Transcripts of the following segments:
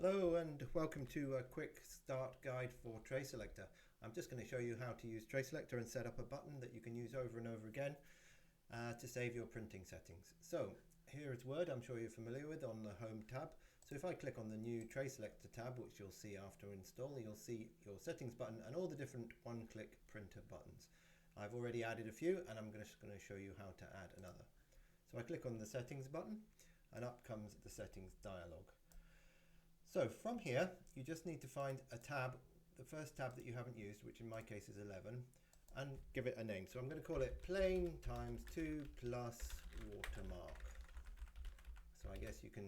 Hello and welcome to a quick start guide for Tray Selector. I'm just going to show you how to use Tray Selector and set up a button that you can use over and over again to save your printing settings. So here is Word, I'm sure you're familiar with, on the Home tab. So if I click on the new Tray Selector tab, which you'll see after install, you'll see your settings button and all the different one-click printer buttons. I've already added a few and I'm just going to show you how to add another. So I click on the settings button and up comes the settings dialog. So from here, you just need to find a tab, the first tab that you haven't used, which in my case is 11, and give it a name. So I'm going to call it plain times 2 plus watermark. So I guess you can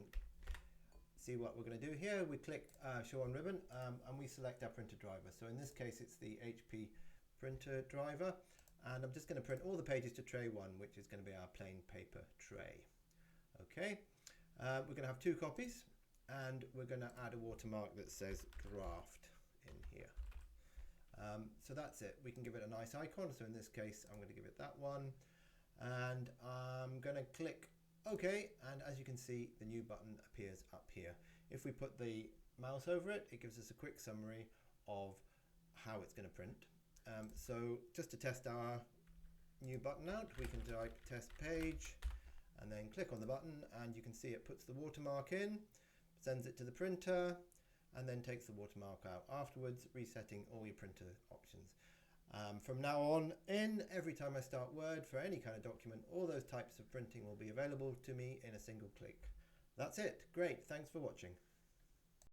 see what we're going to do here. We click show on ribbon and we select our printer driver. So in this case, it's the HP printer driver. And I'm just going to print all the pages to tray 1, which is going to be our plain paper tray. Okay, we're going to have 2 copies. And we're going to add a watermark that says draft in here. So that's it. We can give it a nice icon. So in this case, I'm going to give it that one. And I'm going to click OK. And as you can see, the new button appears up here. If we put the mouse over it, it gives us a quick summary of how it's going to print. So just to test our new button out, we can type test page and then click on the button. And you can see it puts the watermark in, sends it to the printer, and then takes the watermark out afterwards, resetting all your printer options. From now on every time I start Word for any kind of document, all those types of printing will be available to me in a single click. That's it. Great. Thanks for watching.